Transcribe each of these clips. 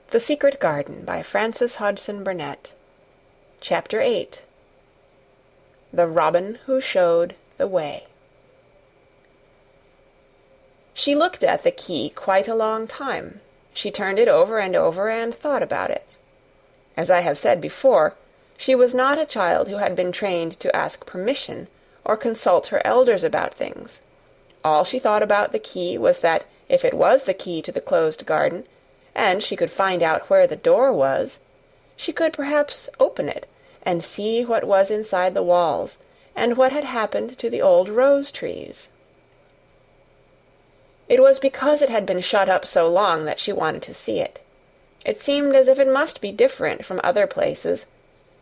The Secret Garden by Frances Hodgson Burnett. Chapter 8. The Robin Who Showed the Way. She looked at the key quite a long time. She turned it over and thought about it. As I have said before, she was not a child who had been trained to ask permission or consult her elders about things. All she thought about the key was that if it was the key to the closed garden, and she could find out where the door was, she could perhaps open it and see what was inside the walls, and what had happened to the old rose-trees. It was because it had been shut up so long that she wanted to see it. It seemed as if it must be different from other places,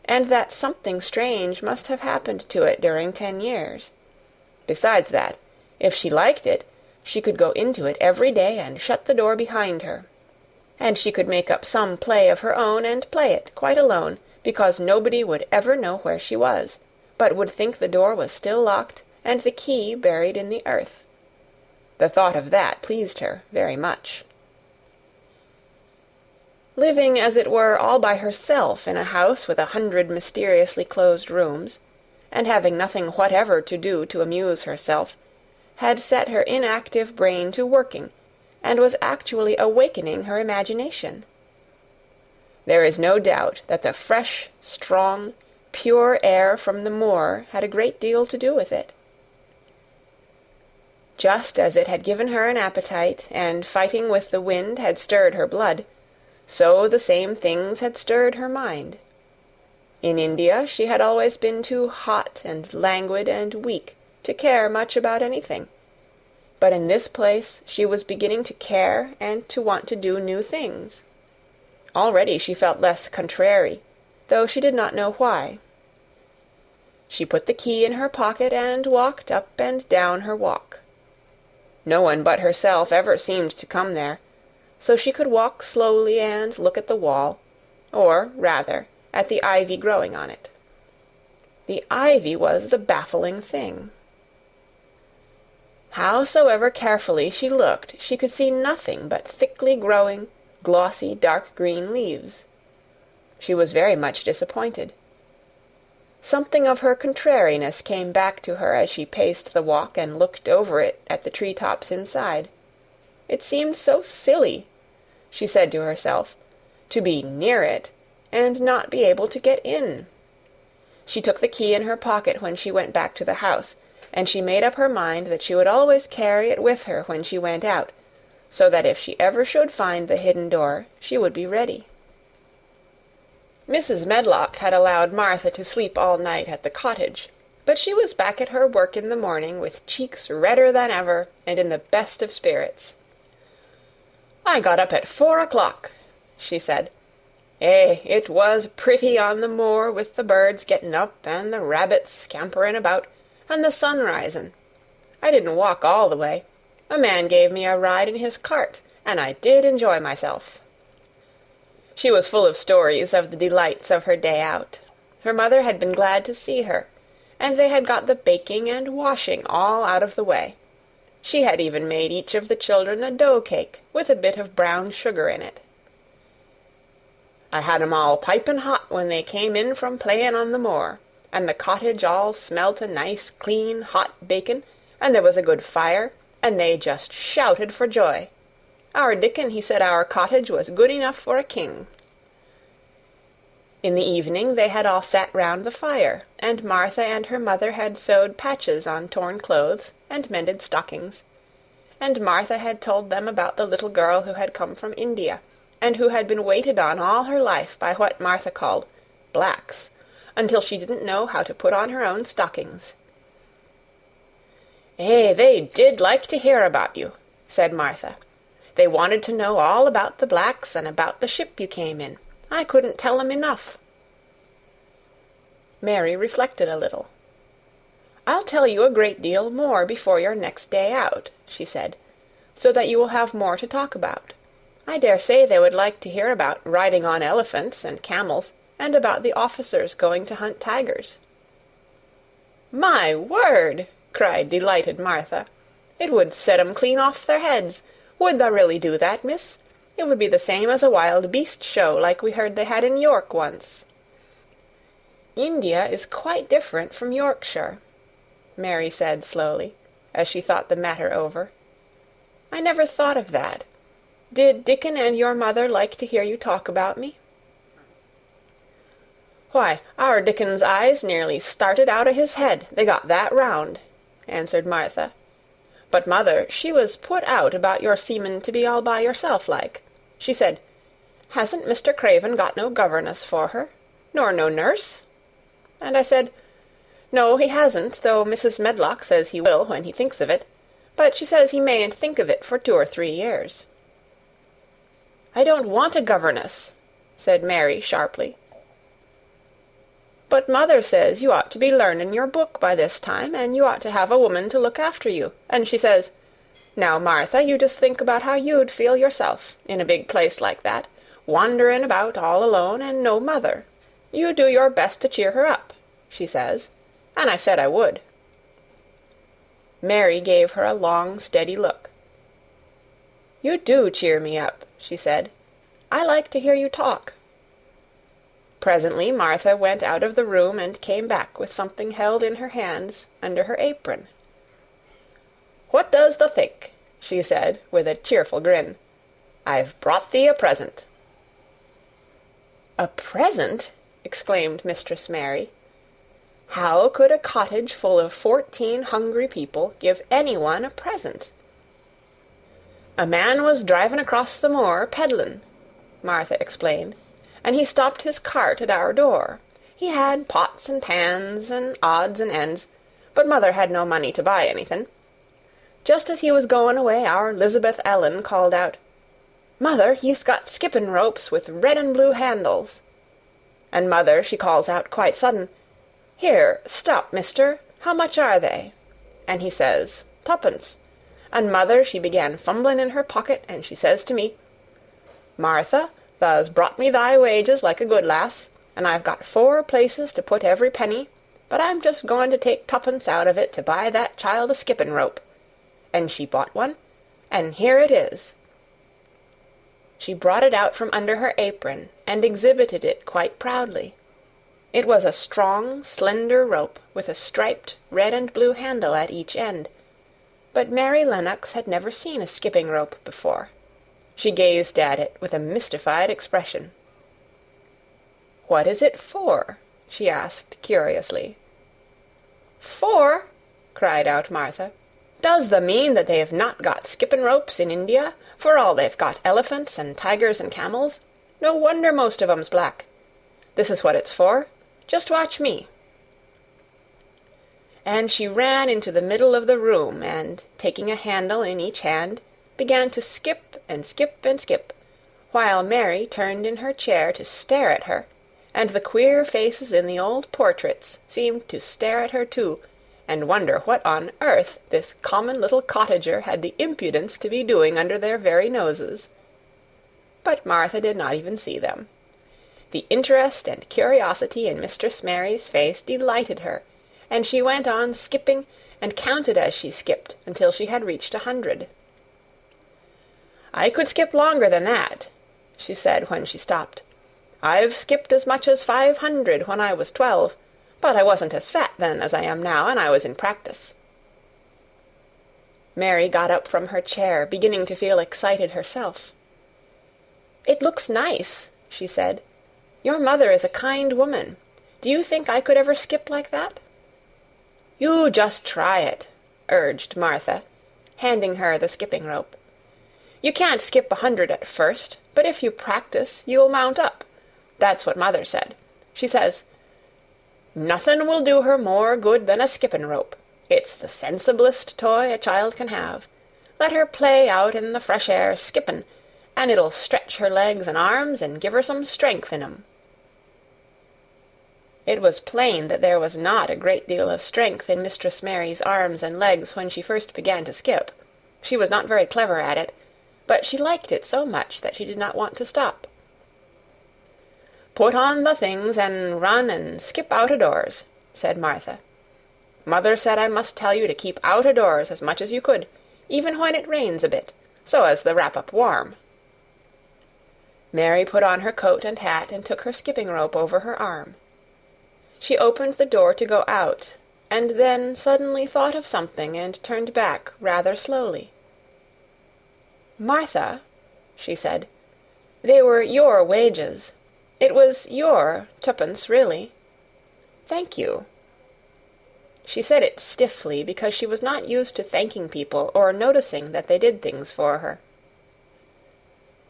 and that something strange must have happened to it during 10 years. Besides that, if she liked it, she could go into it every day and shut the door behind her. And she could make up some play of her own and play it quite alone, because nobody would ever know where she was, but would think the door was still locked and the key buried in the earth. The thought of that pleased her very much. Living, as it were, all by herself in a house with 100 mysteriously closed rooms, and having nothing whatever to do to amuse herself, had set her inactive brain to working, and was actually awakening her imagination. There is no doubt that the fresh, strong, pure air from the moor had a great deal to do with it. Just as it had given her an appetite, and fighting with the wind had stirred her blood, so the same things had stirred her mind. In India she had always been too hot and languid and weak to care much about anything, but in this place she was beginning to care and to want to do new things. Already she felt less contrary, though she did not know why. She put the key in her pocket and walked up and down her walk. No one but herself ever seemed to come there, so she could walk slowly and look at the wall, or, rather, at the ivy growing on it. The ivy was the baffling thing. Howsoever carefully she looked, she could see nothing but thickly growing, glossy, dark green leaves. She was very much disappointed. Something of her contrariness came back to her as she paced the walk and looked over it at the tree-tops inside. It seemed so silly, she said to herself, to be near it and not be able to get in. She took the key in her pocket when she went back to the house, and she made up her mind that she would always carry it with her when she went out, so that if she ever should find the hidden door, she would be ready. Mrs. Medlock had allowed Martha to sleep all night at the cottage, but she was back at her work in the morning with cheeks redder than ever and in the best of spirits. "I got up at 4 o'clock," she said. It was pretty on the moor with the birds getting up and the rabbits scampering about, and the sun rising. I didn't walk all the way. A man gave me a ride in his cart, and I did enjoy myself." She was full of stories of the delights of her day out. Her mother had been glad to see her, and they had got the baking and washing all out of the way. She had even made each of the children a dough-cake with a bit of brown sugar in it. "I had 'em all piping hot when they came in from playing on the moor, and the cottage all smelt a nice, clean, hot bacon, and there was a good fire, and they just shouted for joy. Our Dickon, he said our cottage was good enough for a king." In the evening they had all sat round the fire, and Martha and her mother had sewed patches on torn clothes and mended stockings, and Martha had told them about the little girl who had come from India, and who had been waited on all her life by what Martha called blacks, until she didn't know how to put on her own stockings. "They did like to hear about you," said Martha. "They wanted to know all about the blacks and about the ship you came in. I couldn't tell 'em enough." Mary reflected a little. "I'll tell you a great deal more before your next day out," she said, "so that you will have more to talk about. I dare say they would like to hear about riding on elephants and camels, and about the officers going to hunt tigers." "My word!" cried delighted Martha. "It would set 'em clean off their heads. Would tha really do that, miss? It would be the same as a wild beast show like we heard they had in York once." "India is quite different from Yorkshire," Mary said slowly, as she thought the matter over. "I never thought of that. Did Dickon and your mother like to hear you talk about me?" "Why, our Dickon's eyes nearly started out o' his head, they got that round," answered Martha. "But mother, she was put out about your seemin' to be all by yourself like. She said, 'Hasn't Mr. Craven got no governess for her, nor no nurse?' And I said, 'No, he hasn't, though Mrs. Medlock says he will when he thinks of it. But she says he mayn't think of it for 2 or 3 years.' "I don't want a governess," said Mary sharply. "But mother says you ought to be learnin' your book by this time, and you ought to have a woman to look after you. And she says, 'Now, Martha, you just think about how you'd feel yourself, in a big place like that, wanderin' about all alone, and no mother. You do your best to cheer her up,' she says. And I said I would." Mary gave her a long, steady look. "You do cheer me up," she said. "I like to hear you talk." Presently Martha went out of the room and came back with something held in her hands under her apron. "What does thou think?" she said, with a cheerful grin. "I've brought thee a present." "A present?" exclaimed Mistress Mary. How could a cottage full of 14 hungry people give anyone a present? "A man was drivin' across the moor, peddlin'," Martha explained, "and he stopped his cart at our door. He had pots and pans and odds and ends, but mother had no money to buy anything. Just as he was goin' away, our 'Lizabeth Ellen called out, 'Mother, he's got skippin' ropes with red and blue handles.' And mother, she calls out quite sudden, 'Here, stop, mister, how much are they?' And he says, 'Tuppence.' And mother, she began fumblin' in her pocket, and she says to me, 'Martha, thou's brought me thy wages like a good lass, and I've got 4 places to put every penny, but I'm just goin' to take 2pence out of it to buy that child a skippin' rope.' And she bought one, and here it is." She brought it out from under her apron and exhibited it quite proudly. It was a strong, slender rope with a striped red and blue handle at each end, but Mary Lennox had never seen a skipping rope before. She gazed at it with a mystified expression. "What is it for?" she asked curiously. "For?" cried out Martha. "Does the mean that they've not got skippin' ropes in India, for all they've got elephants and tigers and camels? No wonder most of 'em's black. This is what it's for. Just watch me." And she ran into the middle of the room and, taking a handle in each hand, began to skip and skip and skip, while Mary turned in her chair to stare at her, and the queer faces in the old portraits seemed to stare at her too, and wonder what on earth this common little cottager had the impudence to be doing under their very noses. But Martha did not even see them. The interest and curiosity in Mistress Mary's face delighted her, and she went on skipping and counted as she skipped until she had reached 100. "I could skip longer than that," she said when she stopped. "I've skipped as much as 500 when I was 12, but I wasn't as fat then as I am now, and I was in practice." Mary got up from her chair, beginning to feel excited herself. "It looks nice," she said. "Your mother is a kind woman. Do you think I could ever skip like that?" "You just try it," urged Martha, handing her the skipping rope. "You can't skip 100 at first, but if you practice, you'll mount up. That's what mother said. She says, 'Nothin' will do her more good than a skippin' rope. It's the sensiblest toy a child can have. Let her play out in the fresh air skippin', and it'll stretch her legs and arms and give her some strength in 'em.'" It was plain that there was not a great deal of strength in Mistress Mary's arms and legs when she first began to skip. She was not very clever at it, but she liked it so much that she did not want to stop. "Put on the things and run and skip out-o-doors," said Martha. "Mother said I must tell you to keep out-o-doors as much as you could, even when it rains a bit, so as the wrap up warm." Mary put on her coat and hat and took her skipping rope over her arm. She opened the door to go out, and then suddenly thought of something and turned back rather slowly. "Martha," she said, "they were your wages. It was your twopence, really. Thank you." She said it stiffly because she was not used to thanking people or noticing that they did things for her.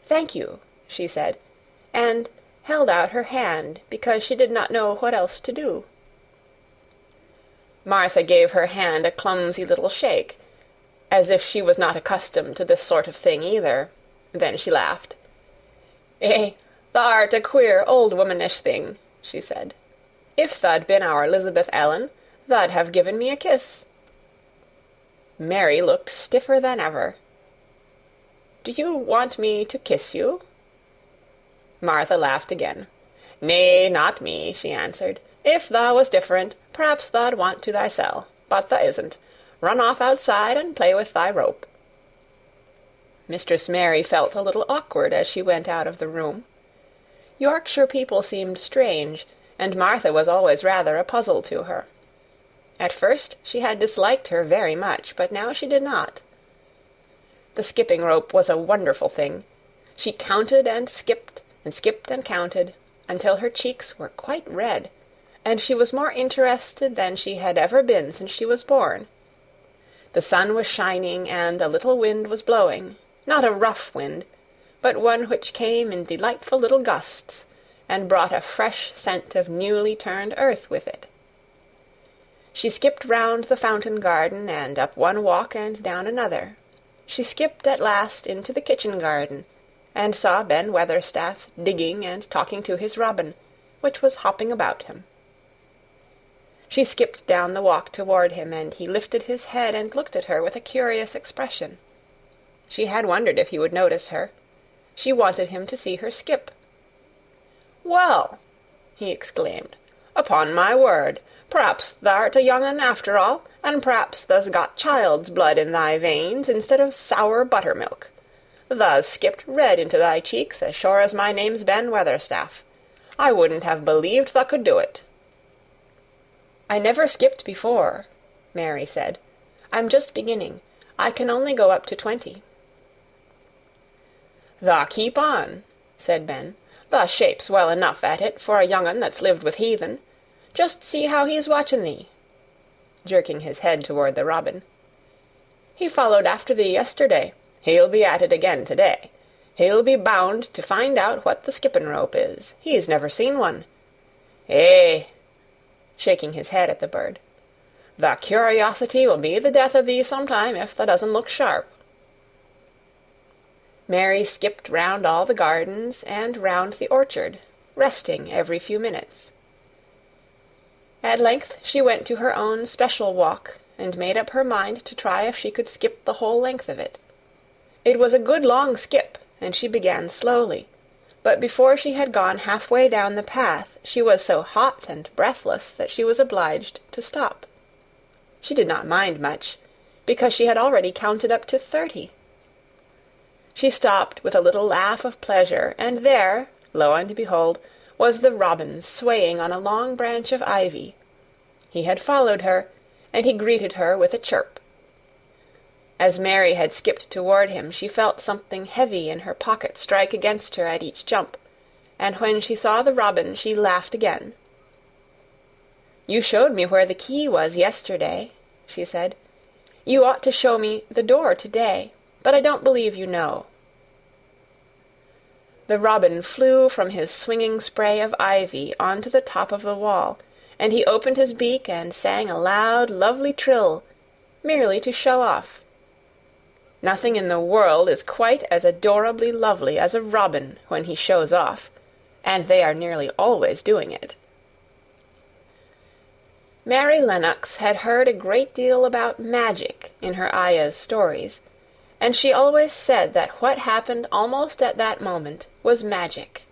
"Thank you," she said, and held out her hand because she did not know what else to do. Martha gave her hand a clumsy little shake, as if she was not accustomed to this sort of thing either. Then she laughed. Thou'rt a queer old womanish thing," she said. "If tha'd been our Elizabeth Ellen, tha'd have given me a kiss." Mary looked stiffer than ever. "Do you want me to kiss you?" Martha laughed again. "Nay, not me," she answered. "If tha was different, p'raps tha'd want to thysel, but tha isn't. Run off outside and play with thy rope." Mistress Mary felt a little awkward as she went out of the room. Yorkshire people seemed strange, and Martha was always rather a puzzle to her. At first she had disliked her very much, but now she did not. The skipping rope was a wonderful thing. She counted and skipped and counted, until her cheeks were quite red, and she was more interested than she had ever been since she was born. The sun was shining, and a little wind was blowing, not a rough wind, but one which came in delightful little gusts, and brought a fresh scent of newly turned earth with it. She skipped round the fountain garden, and up one walk and down another. She skipped at last into the kitchen garden, and saw Ben Weatherstaff digging and talking to his robin, which was hopping about him. She skipped down the walk toward him, and he lifted his head and looked at her with a curious expression. She had wondered if he would notice her. She wanted him to see her skip. "Well," he exclaimed, "upon my word, p'raps tha'rt a young un after all, and p'raps tha's got child's blood in thy veins instead of sour buttermilk. Tha's skipped red into thy cheeks as sure as my name's Ben Weatherstaff. I wouldn't have believed tha could do it." "I never skipped before," Mary said. "I'm just beginning. I can only go up to 20. "Tha keep on," said Ben. "Tha shapes well enough at it for a young un that's lived with heathen. Just see how he's watching thee," jerking his head toward the robin. "He followed after thee yesterday. He'll be at it again to-day. He'll be bound to find out what the skipping rope is. He's never seen one. Shaking his head at the bird. "The curiosity will be the death of thee sometime if thou doesn't look sharp." Mary skipped round all the gardens and round the orchard, resting every few minutes. At length she went to her own special walk, and made up her mind to try if she could skip the whole length of it. It was a good long skip, and she began slowly, but before she had gone halfway down the path she was so hot and breathless that she was obliged to stop. She did not mind much, because she had already counted up to 30. She stopped with a little laugh of pleasure, and there, lo and behold, was the robin swaying on a long branch of ivy. He had followed her, and he greeted her with a chirp. As Mary had skipped toward him, she felt something heavy in her pocket strike against her at each jump, and when she saw the robin she laughed again. "You showed me where the key was yesterday," she said. "You ought to show me the door to-day, but I don't believe you know." The robin flew from his swinging spray of ivy onto the top of the wall, and he opened his beak and sang a loud, lovely trill, merely to show off. Nothing in the world is quite as adorably lovely as a robin when he shows off, and they are nearly always doing it. Mary Lennox had heard a great deal about magic in her Aya's stories, and she always said that what happened almost at that moment was magic.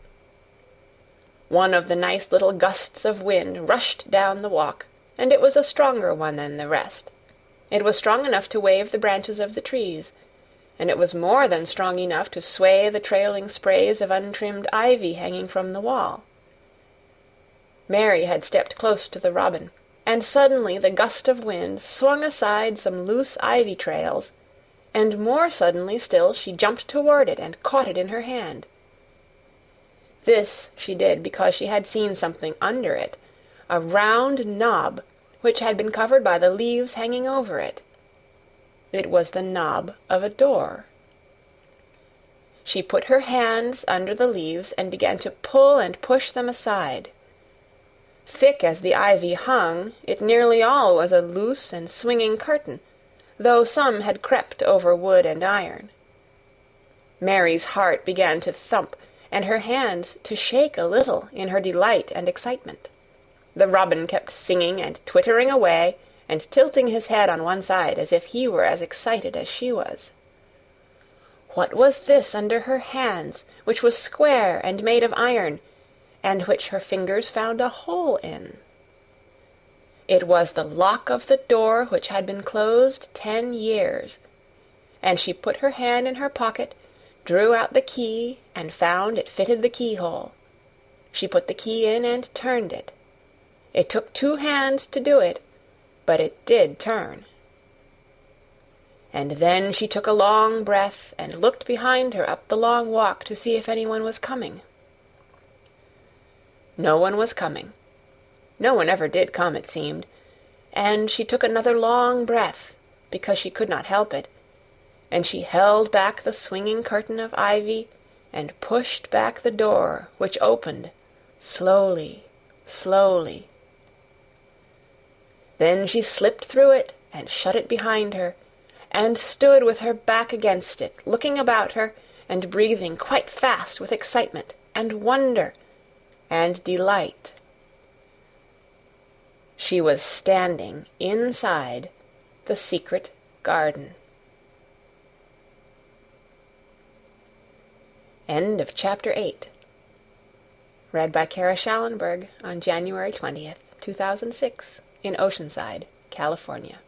One of the nice little gusts of wind rushed down the walk, and it was a stronger one than the rest. It was strong enough to wave the branches of the trees, and it was more than strong enough to sway the trailing sprays of untrimmed ivy hanging from the wall. Mary had stepped close to the robin, and suddenly the gust of wind swung aside some loose ivy trails, and more suddenly still she jumped toward it and caught it in her hand. This she did because she had seen something under it, a round knob which had been covered by the leaves hanging over it. It was the knob of a door. She put her hands under the leaves and began to pull and push them aside. Thick as the ivy hung, it nearly all was a loose and swinging curtain, though some had crept over wood and iron. Mary's heart began to thump, and her hands to shake a little in her delight and excitement. The robin kept singing and twittering away, and tilting his head on one side as if he were as excited as she was. What was this under her hands, which was square and made of iron, and which her fingers found a hole in? It was the lock of the door which had been closed 10 years, and she put her hand in her pocket, drew out the key, and found it fitted the keyhole. She put the key in and turned it. It took 2 hands to do it, but it did turn. And then she took a long breath and looked behind her up the long walk to see if anyone was coming. No one was coming. No one ever did come, it seemed, and she took another long breath, because she could not help it, and she held back the swinging curtain of ivy and pushed back the door, which opened, slowly, slowly. Then she slipped through it and shut it behind her, and stood with her back against it, looking about her, and breathing quite fast with excitement, and wonder, and delight. She was standing inside the secret garden. End of Chapter 8. Read by Kara Shallenberg on January 20th, 2006, in Oceanside, California.